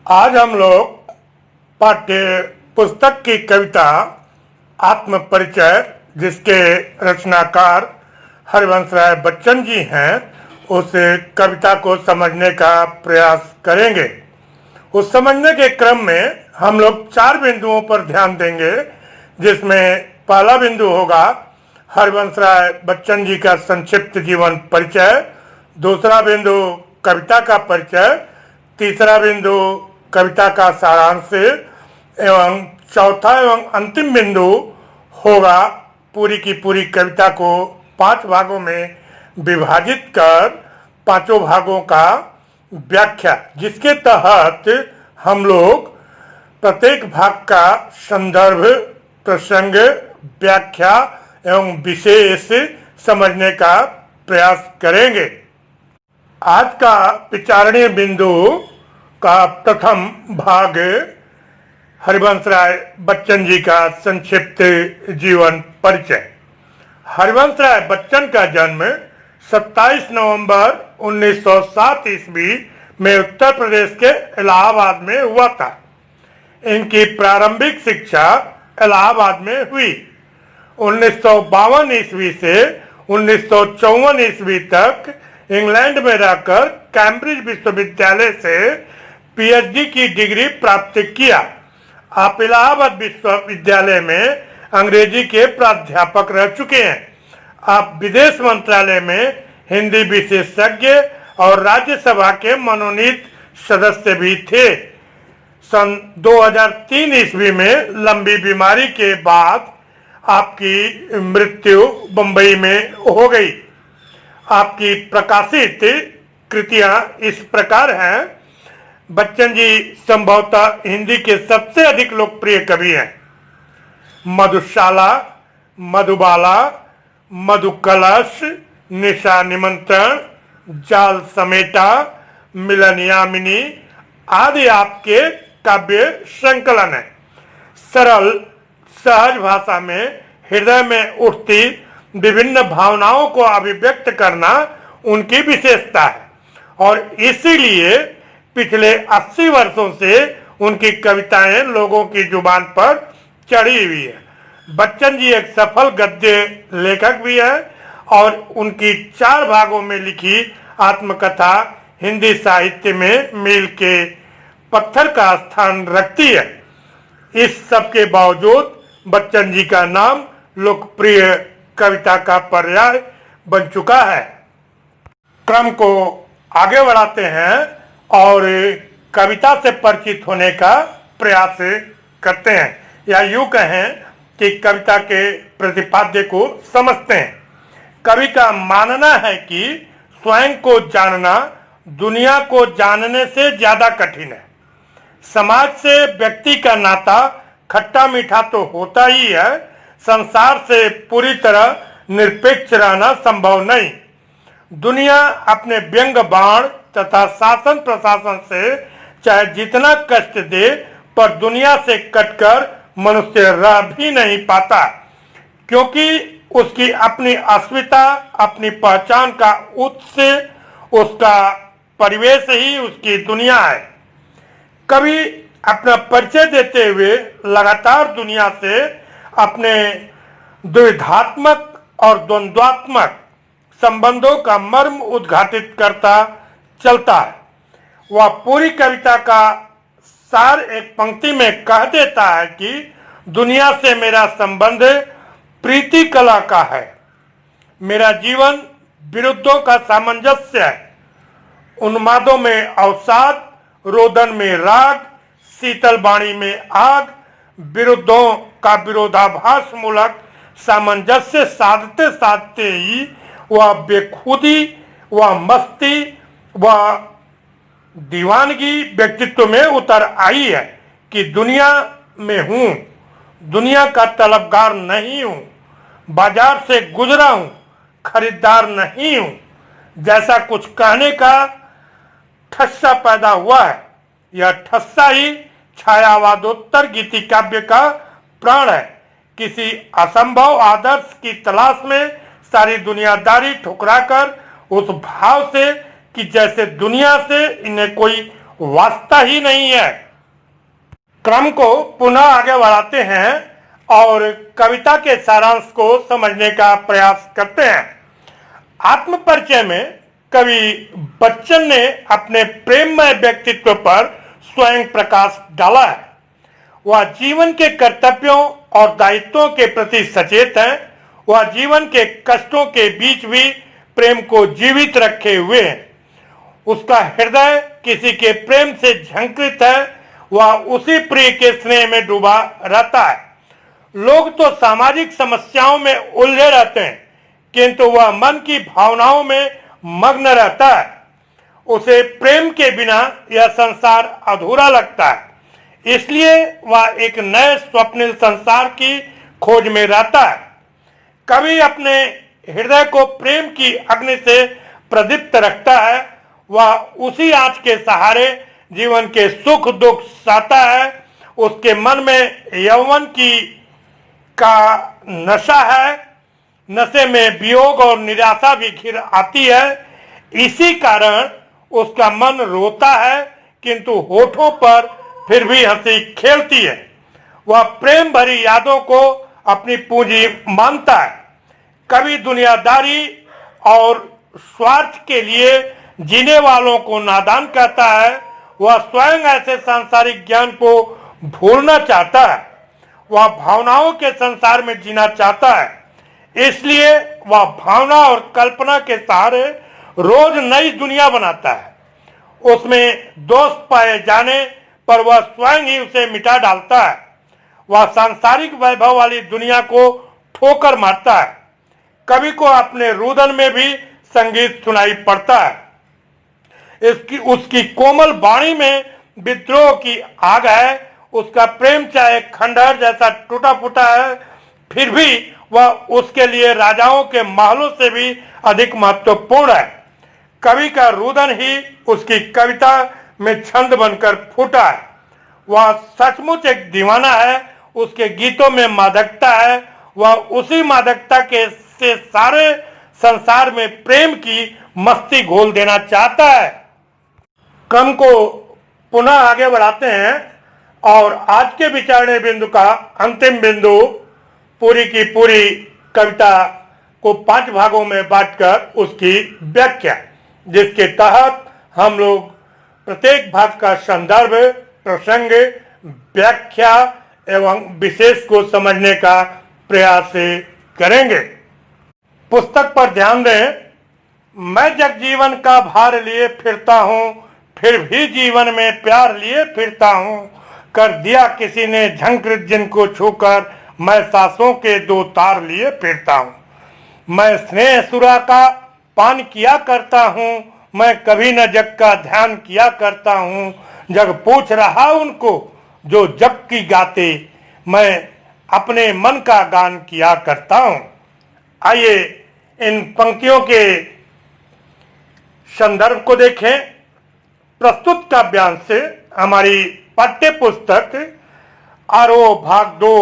आज हम लोग पाठ्य पुस्तक की कविता आत्म परिचय, जिसके रचनाकार हरिवंश राय बच्चन जी हैं, उस कविता को समझने का प्रयास करेंगे। उस समझने के क्रम में हम लोग 4 बिंदुओं पर ध्यान देंगे, जिसमें पहला बिंदु होगा हरिवंश राय बच्चन जी का संक्षिप्त जीवन परिचय, दूसरा बिंदु कविता का परिचय, तीसरा बिंदु कविता का सारांश एवं चौथा एवं अंतिम बिंदु होगा पूरी की पूरी कविता को 5 भागों में विभाजित कर 5 भागों का व्याख्या, जिसके तहत हम लोग प्रत्येक भाग का संदर्भ, प्रसंग, व्याख्या एवं विशेष समझने का प्रयास करेंगे। आज का विचारणीय बिंदु का प्रथम भाग हरिवंश राय बच्चन जी का संक्षिप्त जीवन परिचय। हरिवंश राय बच्चन का जन्म 27 नवंबर 1907 ईस्वी में उत्तर प्रदेश के इलाहाबाद में हुआ था। इनकी प्रारंभिक शिक्षा इलाहाबाद में हुई। 1952 ईस्वी से 1954 ईस्वी तक इंग्लैंड में रहकर कैम्ब्रिज विश्वविद्यालय से पीएचडी की डिग्री प्राप्त किया। आप इलाहाबाद विश्वविद्यालय में अंग्रेजी के प्राध्यापक रह चुके हैं। आप विदेश मंत्रालय में हिंदी विशेषज्ञ और राज्यसभा के मनोनीत सदस्य भी थे। सन 2003 ईस्वी में लंबी बीमारी के बाद आपकी मृत्यु मुंबई में हो गई। आपकी प्रकाशित कृतियां इस प्रकार हैं। बच्चन जी संभवतः हिंदी के सबसे अधिक लोकप्रिय कवि हैं। मधुशाला, मधुबाला, मधुकलश, निशा निमंत्रण, जाल समेटा, मिलन यामिनी आदि आपके काव्य संकलन है। सरल सहज भाषा में हृदय में उठती विभिन्न भावनाओं को अभिव्यक्त करना उनकी विशेषता है और इसीलिए पिछले 80 वर्षों से उनकी कविताएं लोगों की जुबान पर चढ़ी हुई है। बच्चन जी एक सफल गद्य लेखक भी है और उनकी 4 भागों में लिखी आत्मकथा हिंदी साहित्य में मील के पत्थर का स्थान रखती है। इस सब के बावजूद बच्चन जी का नाम लोकप्रिय कविता का पर्याय बन चुका है। क्रम को आगे बढ़ाते हैं और कविता से परिचित होने का प्रयास करते हैं, या यूं कहें कि कविता के प्रतिपाद्य को समझते हैं। कवि का मानना है कि स्वयं को जानना दुनिया को जानने से ज्यादा कठिन है। समाज से व्यक्ति का नाता खट्टा मीठा तो होता ही है, संसार से पूरी तरह निरपेक्ष रहना संभव नहीं। दुनिया अपने व्यंग बाण तथा शासन प्रशासन से चाहे जितना कष्ट दे, पर दुनिया से कटकर मनुष्य रह भी नहीं पाता, क्योंकि उसकी अपनी अस्मिता, अपनी पहचान का उत्स, उसका परिवेश ही उसकी दुनिया है। कभी अपना परिचय देते हुए लगातार दुनिया से अपने द्विधात्मक और द्वंद्वात्मक संबंधों का मर्म उद्घाटित करता चलता है। वह पूरी कविता का सार एक पंक्ति में कह देता है कि दुनिया से मेरा संबंध प्रीति कला का है। मेरा जीवन विरुद्धों का सामंजस्य है। उन्मादों में अवसाद, रोदन में राग, शीतल वाणी में आग, विरुद्धों का विरोधाभास मूलक सामंजस्य साधते साधते ही वह बेखुदी, वह मस्ती, वह दीवानगी व्यक्तित्व में उतर आई है कि दुनिया में हूँ, दुनिया का तलबगार नहीं हूँ, बाजार से गुजरा हूँ, खरीदार नहीं हूँ, जैसा कुछ कहने का ठस्सा पैदा हुआ है। यह ठस्सा ही छायावादोत्तर गीति काव्य का प्राण है। किसी असंभव आदर्श की तलाश में सारी दुनियादारी ठुकराकर उस भाव से कि जैसे दुनिया से इन्हें कोई वास्ता ही नहीं है। क्रम को पुनः आगे बढ़ाते हैं और कविता के सारांश को समझने का प्रयास करते हैं। आत्मपरिचय में कवि बच्चन ने अपने प्रेममय व्यक्तित्व पर स्वयं प्रकाश डाला है। वह जीवन के कर्तव्यों और दायित्वों के प्रति सचेत हैं। वह जीवन के कष्टों के बीच भी प्रेम को जीवित रखे हुए हैं। उसका हृदय किसी के प्रेम से झंकृत है। वह उसी प्रिय के स्नेह में डूबा रहता है। लोग तो सामाजिक समस्याओं में उलझे रहते हैं, किंतु वह मन की भावनाओं में मग्न रहता है। उसे प्रेम के बिना यह संसार अधूरा लगता है, इसलिए वह एक नए स्वप्निल संसार की खोज में रहता है। कवि अपने हृदय को प्रेम की अग्नि से प्रदीप्त रखता है। वह उसी आंच के सहारे जीवन के सुख दुख सहता है। उसके मन में यौवन का नशा है। नशे में वियोग और निराशा भी घिर आती है। इसी कारण उसका मन रोता है, किंतु होठों पर फिर भी हंसी खेलती है। वह प्रेम भरी यादों को अपनी पूंजी मानता है। कवि दुनियादारी और स्वार्थ के लिए जीने वालों को नादान कहता है। वह स्वयं ऐसे सांसारिक ज्ञान को भूलना चाहता है। वह भावनाओं के संसार में जीना चाहता है, इसलिए वह भावना और कल्पना के सहारे रोज नई दुनिया बनाता है। उसमें दोष पाए जाने पर वह स्वयं ही उसे मिटा डालता है। वह सांसारिक वैभव वाली दुनिया को ठोकर मारता है। कवि को अपने रुदन में भी संगीत सुनाई पड़ता है। उसकी कोमल वाणी में विद्रोह की आग है। उसका प्रेम चाहे खंडहर जैसा टूटा फूटा है, फिर भी वह उसके लिए राजाओं के महलों से भी अधिक महत्वपूर्ण है। कवि का रुदन ही उसकी कविता में छंद बनकर फूटा है। वह सचमुच एक दीवाना है। उसके गीतों में मादकता है। वह उसी मादकता के से सारे संसार में प्रेम की मस्ती घोल देना चाहता है। क्रम को पुनः आगे बढ़ाते हैं और आज के विचारणे बिंदु का अंतिम बिंदु पूरी की पूरी कविता को 5 भागों में बांटकर उसकी व्याख्या, जिसके तहत हम लोग प्रत्येक भाग का संदर्भ, प्रसंग, व्याख्या एवं विशेष को समझने का प्रयास करेंगे। पुस्तक पर ध्यान दें। मैं जगजीवन का भार लिए फिरता हूँ, फिर भी जीवन में प्यार लिए फिरता हूँ। कर दिया किसी ने झंकृत जिनको छूकर, मैं सांसों के 2 तार लिए फिरता हूँ। मैं स्नेह सुरा का पान किया करता हूँ। मैं कभी न जग का ध्यान किया करता हूँ। जग पूछ रहा उनको जो जग की गाते, मैं अपने मन का गान किया करता हूँ। आइए इन पंक्तियों के संदर्भ को देखें। प्रस्तुत काव्यांश से हमारी पाठ्य पुस्तक आरोह भाग 2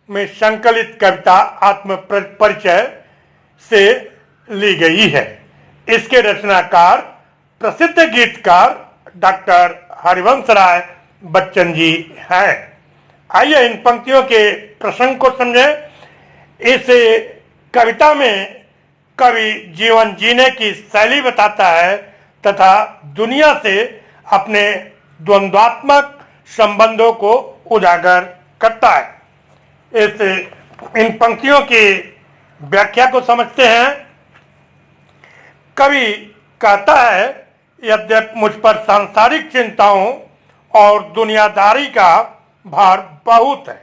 में संकलित कविता आत्म परिचय से ली गई है। इसके रचनाकार प्रसिद्ध गीतकार डॉक्टर हरिवंश राय बच्चन जी हैं। आइए इन पंक्तियों के प्रसंग को समझें। इस कविता में कवि जीवन जीने की शैली बताता है तथा दुनिया से अपने द्वंद्वात्मक संबंधों को उजागर करता है। इन पंक्तियों की व्याख्या को समझते हैं। कवि कहता है, यद्यपि मुझ पर सांसारिक चिंताओं और दुनियादारी का भार बहुत है,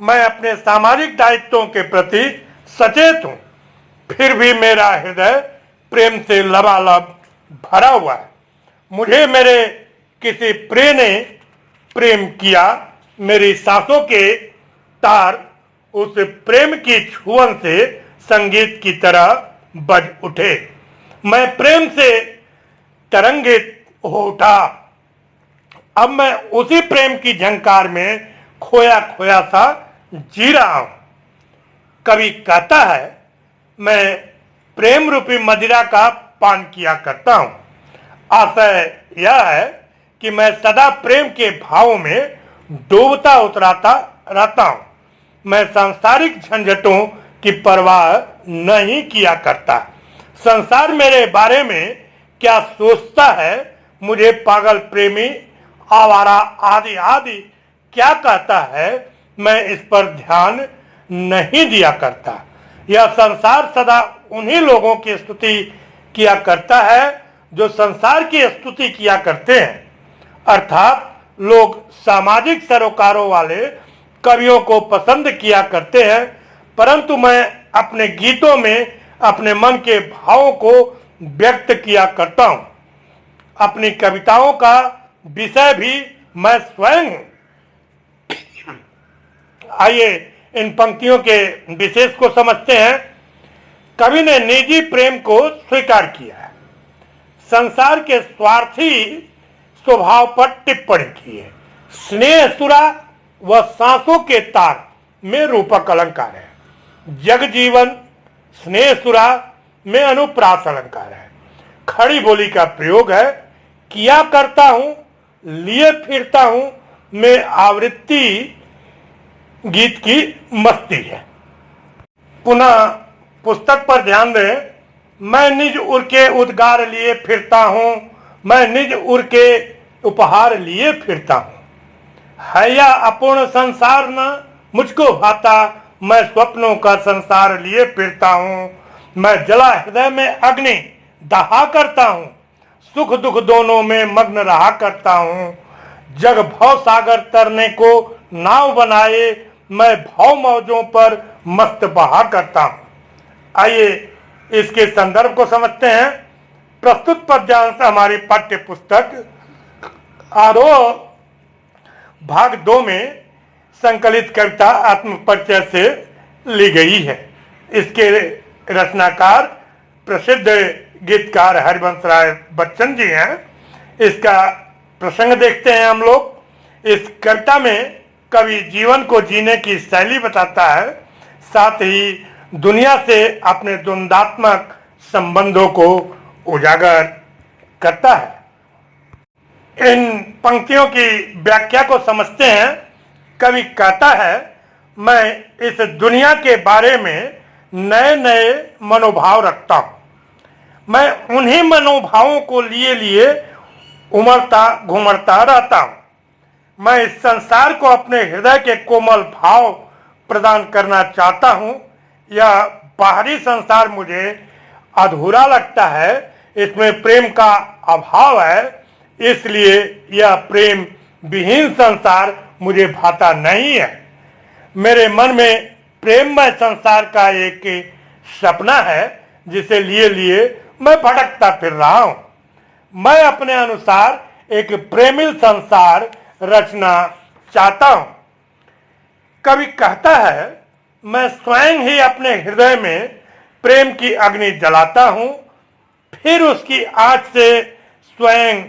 मैं अपने सामाजिक दायित्वों के प्रति सचेत हूँ, फिर भी मेरा हृदय प्रेम से लबालब भरा हुआ है। मुझे मेरे किसी प्रिय ने प्रेम किया। मेरी सांसों के तार उस प्रेम की छुअन से संगीत की तरह बज उठे। मैं प्रेम से तरंगित हो उठा। अब मैं उसी प्रेम की झंकार में खोया खोया सा जी रहा हूं। कवि कहता है, मैं प्रेम रूपी मदिरा का पान किया करता हूं। आशय यह है कि मैं सदा प्रेम के भाव में डूबता उतराता रहता हूं। मैं सांसारिक झंझटों की परवाह नहीं किया करता। संसार मेरे बारे में क्या सोचता है, मुझे पागल, प्रेमी, आवारा आदि आदि क्या कहता है, मैं इस पर ध्यान नहीं दिया करता। यह संसार सदा उन्हीं लोगों की स्तुति किया करता है जो संसार की स्तुति किया करते हैं, अर्थात लोग सामाजिक सरोकारों वाले कवियों को पसंद किया करते हैं, परंतु मैं अपने गीतों में अपने मन के भावों को व्यक्त किया करता हूं। अपनी कविताओं का विषय भी मैं स्वयं हूं। आइए इन पंक्तियों के विशेष को समझते हैं। कवि ने निजी प्रेम को स्वीकार किया है, संसार के स्वार्थी स्वभाव पर टिप्पणी की है। स्नेह सुरा व सांसों के तार में रूपक अलंकार है। जग जीवन स्नेह सुरा में अनुप्रास अलंकार है। खड़ी बोली का प्रयोग है। किया करता हूं, लिए फिरता हूं में आवृत्ति गीत की मस्ती है। पुनः पुस्तक पर ध्यान दें। मैं निज उर के उद्गार लिए फिरता हूं, मैं निज उर के उपहार लिए फिरता हूं। है या अपूर्ण संसार न मुझको भाता, मैं स्वप्नों का संसार लिए फिरता हूं। मैं जला हृदय में अग्नि दहा करता हूं, सुख दुख दोनों में मग्न रहा करता हूं। जग भव सागर तरने को नाव बनाए, मैं भव मौजों पर मस्त बहा करता हूं। आइए इसके संदर्भ को समझते हैं। प्रस्तुत पद्यांश हमारी पाठ्य पुस्तक आरोह भाग 2 में संकलित कविता आत्मपरिचय से ली गई है। इसके रचनाकार प्रसिद्ध गीतकार हरिवंश राय बच्चन जी हैं। इसका प्रसंग देखते हैं हम लोग। इस कविता में कवि जीवन को जीने की शैली बताता है, साथ ही दुनिया से अपने द्वंद्वात्मक संबंधों को उजागर करता है। इन पंक्तियों की व्याख्या को समझते हैं। कवि कहता है, मैं इस दुनिया के बारे में नए नए मनोभाव रखता हूं। मैं उन्हीं मनोभावों को लिए लिए उमड़ता घुमड़ता रहता हूं। मैं इस संसार को अपने हृदय के कोमल भाव प्रदान करना चाहता हूं। यह बाहरी संसार मुझे अधूरा लगता है, इसमें प्रेम का अभाव है, इसलिए यह प्रेम विहीन संसार मुझे भाता नहीं है। मेरे मन में प्रेममय संसार का एक सपना है, जिसे लिए लिए मैं भटकता फिर रहा हूं। मैं अपने अनुसार एक प्रेमिल संसार रचना चाहता हूं। कवि कहता है, मैं स्वयं ही अपने हृदय में प्रेम की अग्नि जलाता हूं, फिर उसकी आंच से स्वयं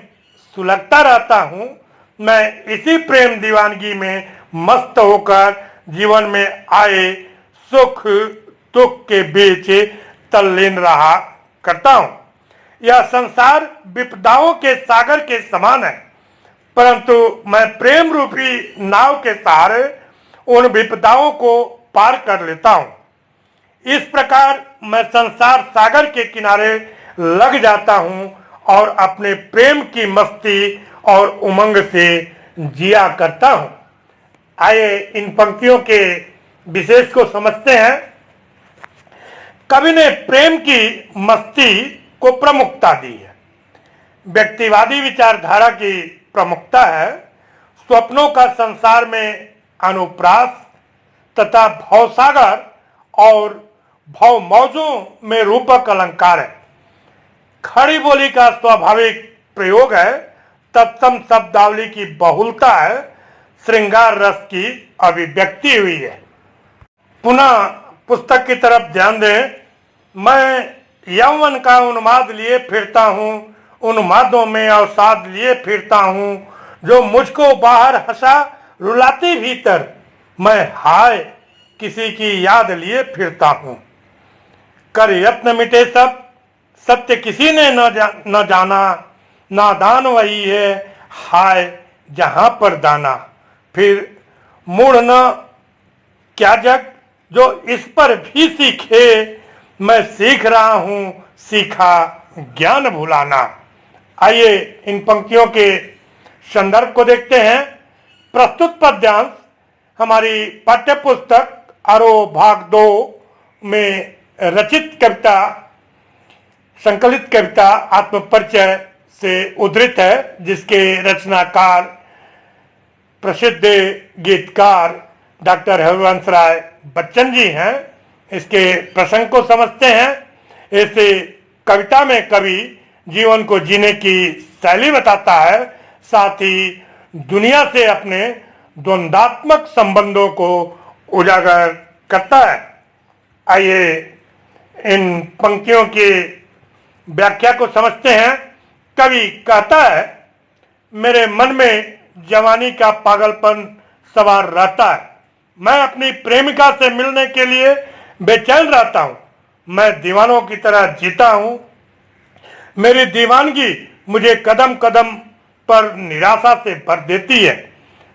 सुलगता रहता हूं। मैं इसी प्रेम दीवानगी में मस्त होकर जीवन में आए सुख दुख के बीच तल्लीन रहा करता हूं। यह संसार विपदाओं के सागर के समान है, परंतु मैं प्रेम रूपी नाव के सहारे उन विपदाओं को पार कर लेता हूं। इस प्रकार मैं संसार सागर के किनारे लग जाता हूं और अपने प्रेम की मस्ती और उमंग से जिया करता हूं। आइए इन पंक्तियों के विशेष को समझते हैं। कवि ने प्रेम की मस्ती को प्रमुखता दी है। व्यक्तिवादी विचारधारा की प्रमुखता है। स्वप्नों का संसार में अनुप्रास तथा भवसागर और भव मौजों में रूपक अलंकार है। खड़ी बोली का स्वाभाविक प्रयोग है। तत्सम शब्दावली की बहुलता है। श्रृंगार रस की अभिव्यक्ति हुई है। पुनः पुस्तक की तरफ ध्यान दें। मैं यौवन का उन्माद लिए फिरता हूँ, उन्मादों में अवसाद लिए फिरता हूँ, जो मुझको बाहर हंसा रुलाती भीतर, मैं हाय किसी की याद लिए फिरता हूँ। कर यत्न मिटे सब, सत्य किसी ने न जाना, नादान वही है, हाय जहां पर दाना, फिर मूढ़ न क्या जग जो इस पर भी सीखे, मैं सीख रहा हूं सीखा ज्ञान भुलाना। आइए इन पंक्तियों के संदर्भ को देखते हैं। प्रस्तुत पद्यांश हमारी पाठ्य पुस्तक आरोह भाग 2 में रचित कविता, संकलित कविता आत्मपरिचय से उद्धृत है, जिसके रचनाकार प्रसिद्ध गीतकार डॉक्टर हरिवंश राय बच्चन जी हैं। इसके प्रसंग को समझते हैं। इस कविता में कवि जीवन को जीने की शैली बताता है, साथ ही दुनिया से अपने द्वंद्वात्मक संबंधों को उजागर करता है। आइए इन पंक्तियों की व्याख्या को समझते हैं। कवि कहता है, मेरे मन में जवानी का पागलपन सवार रहता है। मैं अपनी प्रेमिका से मिलने के लिए बेचैन रहता हूँ। मैं दीवानों की तरह जीता हूँ। मेरी दीवानगी मुझे कदम कदम पर निराशा से भर देती है।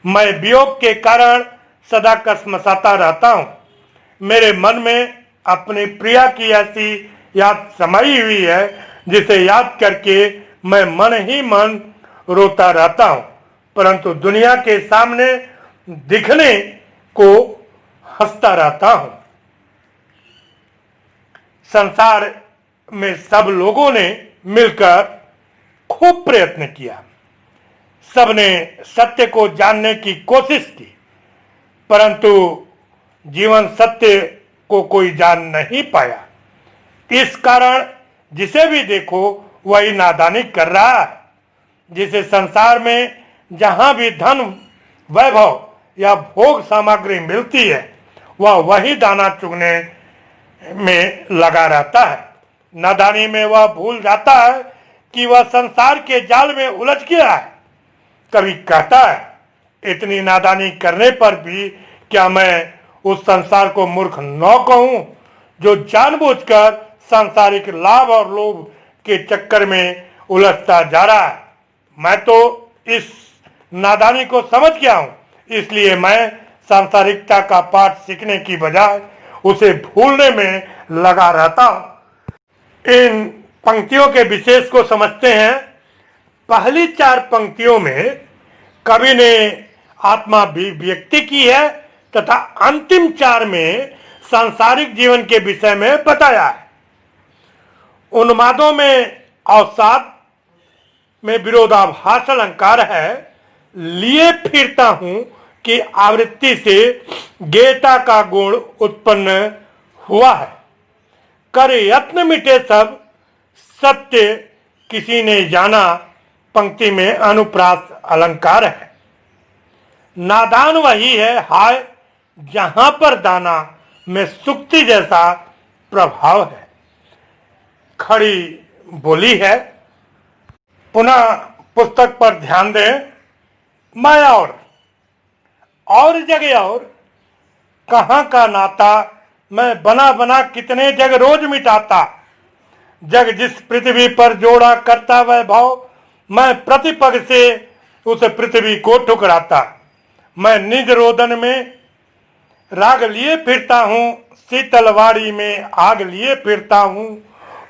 मैं वियोग के कारण सदा कसमसाता रहता हूँ। मेरे मन में अपनी प्रिया की ऐसी याद समाई हुई है, जिसे याद करके मैं मन ही मन रोता रहता हूँ, परंतु दुनिया के सामने दिखने को हंसता रहता हूँ। संसार में सब लोगों ने मिलकर खूब प्रयत्न किया। सबने सत्य को जानने की कोशिश की, परंतु जीवन सत्य को कोई जान नहीं पाया। इस कारण जिसे भी देखो वही नादानी कर रहा है। जिसे संसार में जहां भी धन, वैभव या भोग सामग्री मिलती है, वह वही दाना चुगने में लगा रहता है। नादानी में वह भूल जाता है कि वह संसार के जाल में उलझ गया है। कभी कहता है, इतनी नादानी करने पर भी क्या मैं उस संसार को मूर्ख न कहूं, जो जानबूझकर सांसारिक लाभ और लोभ के चक्कर में उलझता जा रहा है। मैं तो इस नादानी को समझ गया हूं, इसलिए मैं सांसारिकता का पाठ सीखने की बजाय उसे भूलने में लगा रहता हूं। इन पंक्तियों के विशेष को समझते हैं। पहली 4 पंक्तियों में कवि ने आत्मा भी व्यक्ति की है, तथा अंतिम 4 में सांसारिक जीवन के विषय में बताया है। उन्मादों में अवसाद में विरोधाभास अलंकार है। लिए फिरता हूं कि आवृत्ति से गेयता का गुण उत्पन्न हुआ है। कर यत्न मिटे सब सत्य किसी ने जाना, पंक्ति में अनुप्रास अलंकार है। नादान वही है हाय जहां पर दाना में सुक्ति जैसा प्रभाव है। खड़ी बोली है। पुनः पुस्तक पर ध्यान दें। मैं और जगह और कहां का नाता, मैं बना बना कितने जग रोज मिटाता। जग जिस पृथ्वी पर जोड़ा करता वैभव, मैं प्रतिपग से उस पृथ्वी को ठुकराता। मैं निज रोदन में राग लिए फिरता हूँ, शीतलवाड़ी में आग लिए फिरता हूँ।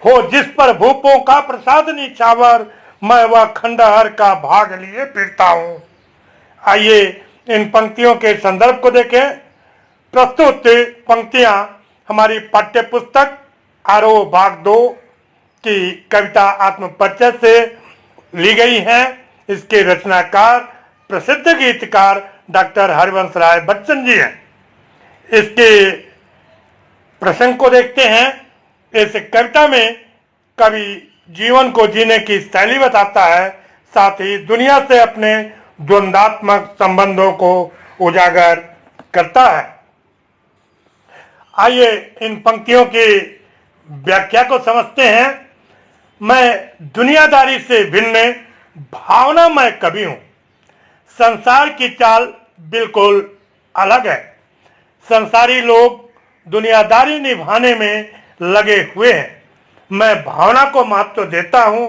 हो जिस पर भूपों का प्रसाद निछावर, मैं वह खंडहर का भाग लिए फिरता हूँ। आइए इन पंक्तियों के संदर्भ को देखें। प्रस्तुत पंक्तियां हमारी पाठ्य पुस्तक आरोह भाग 2 की कविता आत्मपरिचय से ली गई हैं। इसके रचनाकार प्रसिद्ध गीतकार डॉक्टर हरिवंश राय बच्चन जी हैं। इसके प्रसंग को देखते हैं। इस कविता में कवि जीवन को जीने की शैली बताता है, साथ ही दुनिया से अपने द्वंद्वात्मक संबंधों को उजागर करता है। आइए इन पंक्तियों की व्याख्या को समझते हैं। मैं दुनियादारी से भिन्न भावनामय कवि हूं। संसार की चाल बिल्कुल अलग है। संसारी लोग दुनियादारी निभाने में लगे हुए हैं। मैं भावना को महत्व देता हूं,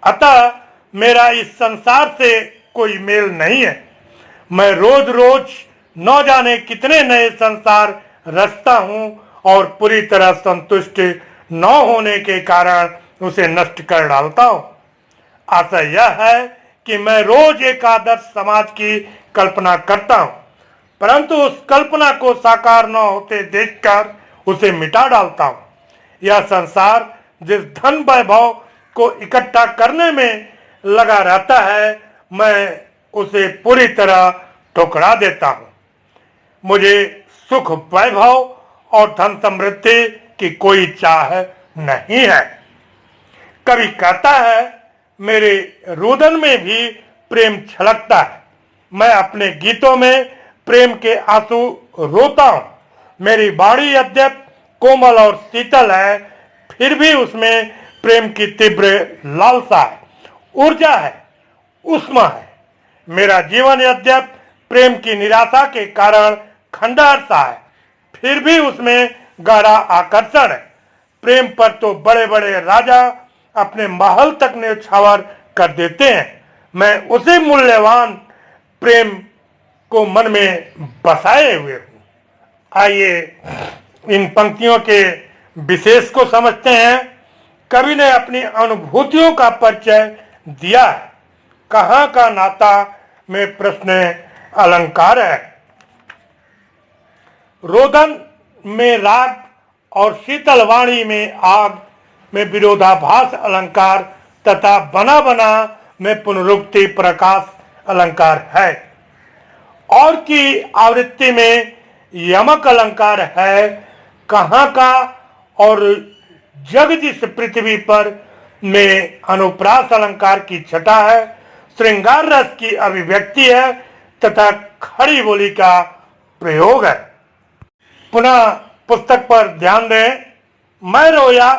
अतः मेरा इस संसार से कोई मेल नहीं है। मैं रोज रोज न जाने कितने नए संसार रचता हूं और पूरी तरह संतुष्ट न होने के कारण उसे नष्ट कर डालता हूं। आशा यह है कि मैं रोज एक आदर्श समाज की कल्पना करता हूं, परंतु उस कल्पना को साकार न होते देखकर उसे मिटा डालता हूं। यह संसार जिस धन वैभव को इकट्ठा करने में लगा रहता है, मैं उसे पूरी तरह ठुकरा देता हूं। मुझे सुख वैभव और धन समृद्धि की कोई चाह नहीं है। कवि कहता है, मेरे रुदन में भी प्रेम छलकता है। मैं अपने गीतों में प्रेम के आंसू रोता हूं। मेरी बाड़ी यद्यप कोमल और शीतल है, फिर भी उसमें प्रेम की तीव्र लालसा है, ऊर्जा है, उष्मा है। मेरा जीवन यद्यप प्रेम की निराशा के कारण खंडहर सा है, फिर भी उसमें गहरा आकर्षण है। प्रेम पर तो बड़े बड़े राजा अपने महल तक न्यौछावर कर देते हैं। मैं उसी मूल्यवान प्रेम को मन में बसाए हुए हूँ। आइए इन पंक्तियों के विशेष को समझते हैं। कवि ने अपनी अनुभूतियों का परिचय दिया है। कहाँ का नाता में प्रश्न अलंकार है। रोदन में राग और शीतल वाणी में आग में विरोधाभास अलंकार तथा बना बना में पुनरुक्ति प्रकाश अलंकार है। और की आवृत्ति में यमक अलंकार है। कहाँ का और जग जिस पृथ्वी पर में अनुप्रास अलंकार की छटा है। श्रृंगार रस की अभिव्यक्ति है तथा खड़ी बोली का प्रयोग है। पुनः पुस्तक पर ध्यान दें। मैं रोया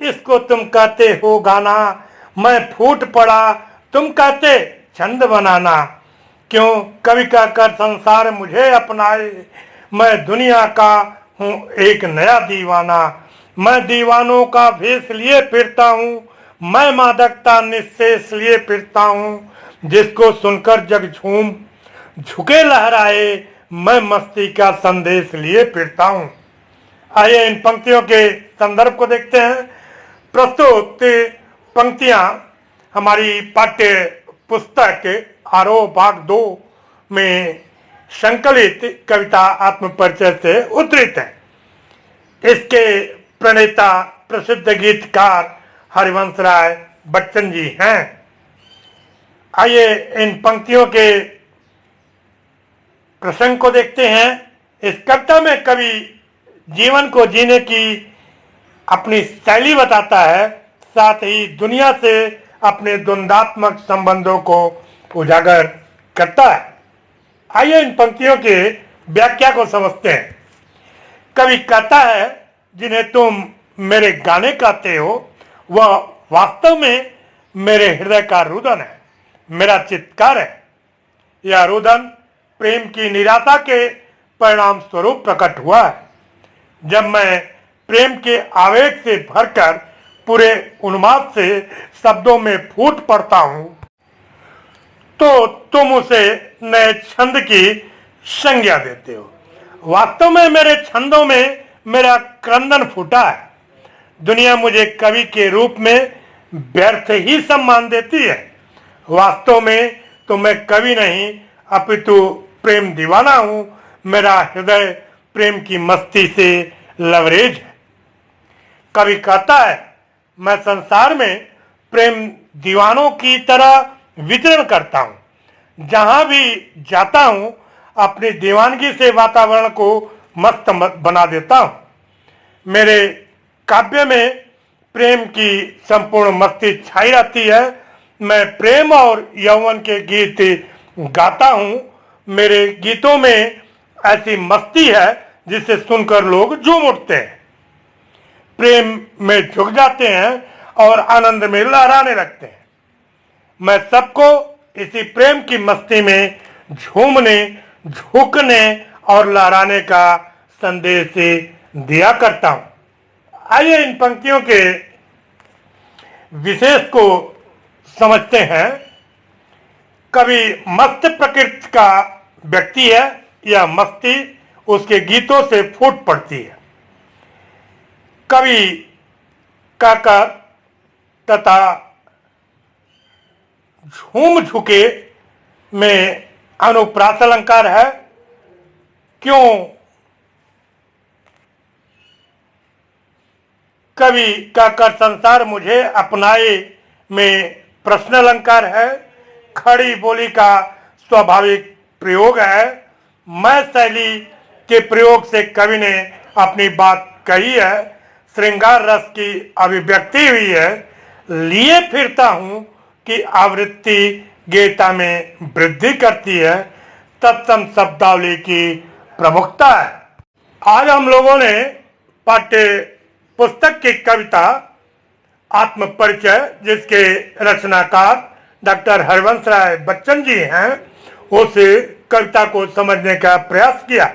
इसको तुम कहते हो गाना, मैं फूट पड़ा तुम कहते छंद बनाना। क्यों कवि का कर संसार मुझे अपनाए, मैं दुनिया का हूँ एक नया दीवाना। मैं दीवानों का भेष लिए फिरता हूँ, मैं मादकता निःशेष लिए फिरता हूँ। जिसको सुनकर जग झूम झुके लहराए, मैं मस्ती का संदेश लिए फिरता हूँ। आइए इन पंक्तियों के संदर्भ को देखते हैं। प्रस्तुत पंक्तियां हमारी पाठ्य पुस्तक आरोह भाग 2 में संकलित कविता आत्मपरिचय से उद्धृत है। इसके प्रणेता प्रसिद्ध गीतकार हरिवंश राय बच्चन जी हैं। आइए इन पंक्तियों के प्रसंग को देखते हैं। इस कविता में कवि जीवन को जीने की अपनी शैली बताता है, साथ ही दुनिया से अपने द्वंद्वात्मक संबंधों को उजागर करता है। आइए इन पंक्तियों के व्याख्या को समझते हैं। कवि कहता है, जिन्हें तुम मेरे गाने कहते हो वह वास्तव में मेरे हृदय का रुदन है, मेरा चित्कार है। यह रुदन प्रेम की निराशा के परिणाम स्वरूप प्रकट हुआ है। जब मैं प्रेम के आवेग से भरकर पूरे उन्माद से शब्दों में फूट पड़ता हूं, तो तुम उसे नए छंद की संज्ञा देते हो। वास्तव में मेरे छंदों में मेरा क्रंदन फूटा है। दुनिया मुझे कवि के रूप में व्यर्थ ही सम्मान देती है। वास्तव में तो मैं कवि नहीं अपितु प्रेम दीवाना हूं। मेरा हृदय प्रेम की मस्ती से लवरेज है। कवि कहता है, मैं संसार में प्रेम दीवानों की तरह विचरण करता हूं। जहां भी जाता हूं अपनी दीवानगी से वातावरण को मस्त बना देता हूं। मेरे काव्य में प्रेम की संपूर्ण मस्ती छाई रहती है। मैं प्रेम और यौवन के गीत गाता हूं। मेरे गीतों में ऐसी मस्ती है जिसे सुनकर लोग झूम उठते हैं, प्रेम में झुक जाते हैं और आनंद में लहराने लगते हैं। मैं सबको इसी प्रेम की मस्ती में झूमने, झुकने और लहराने का संदेश दिया करता हूं। आइए इन पंक्तियों के विशेष को समझते हैं। कवि मस्त प्रकृति का व्यक्ति है। यह मस्ती उसके गीतों से फूट पड़ती है। कवि काकर तथा झूम झुके में अनुप्रास अलंकार है। क्यों कवि काकर संसार मुझे अपनाए में प्रश्न अलंकार है। खड़ी बोली का स्वाभाविक प्रयोग है। मैं शैली के प्रयोग से कवि ने अपनी बात कही है। श्रृंगार रस की अभिव्यक्ति हुई है। लिए फिरता हूं कि आवृत्ति गीता में वृद्धि करती है। तत्सम शब्दावली की प्रमुखता है। आज हम लोगों ने पाठ्य पुस्तक की कविता आत्म परिचय, जिसके रचनाकार डॉक्टर हरिवंश राय बच्चन जी हैं, उस कविता को समझने का प्रयास किया।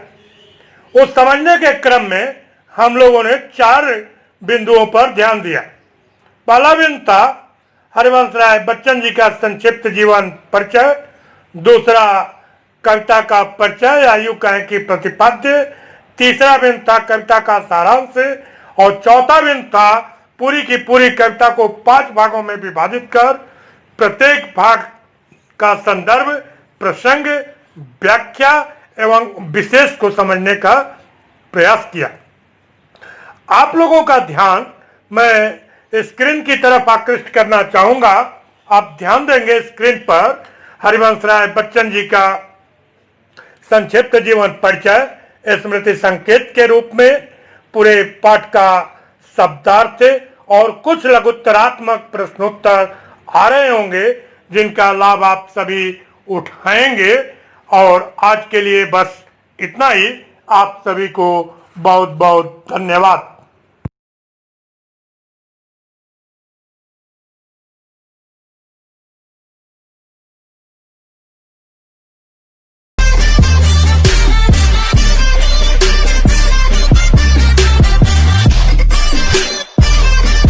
उस समझने के क्रम में हम लोगों ने 4 बिंदुओं पर ध्यान दिया। पहला बिंदु था हरिवंश राय बच्चन जी का संक्षिप्त जीवन परिचय। दूसरा कविता का परिचय या यूं कहें कि प्रतिपाद्य। तीसरा बिंदु था कविता का सारांश। और चौथा बिंदु था पूरी की पूरी कविता को 5 भागों में विभाजित कर प्रत्येक भाग का संदर्भ, प्रसंग, व्याख्या एवं विशेष को समझने का प्रयास किया। आप लोगों का ध्यान मैं स्क्रीन की तरफ आकृष्ट करना चाहूंगा। आप ध्यान देंगे स्क्रीन पर हरिवंश राय बच्चन जी का संक्षिप्त जीवन परिचय स्मृति संकेत के रूप में, पूरे पाठ का शब्दार्थ और कुछ लघुत्तरात्मक प्रश्नोत्तर आ रहे होंगे, जिनका लाभ आप सभी उठाएंगे। और आज के लिए बस इतना ही। आप सभी को बहुत बहुत धन्यवाद।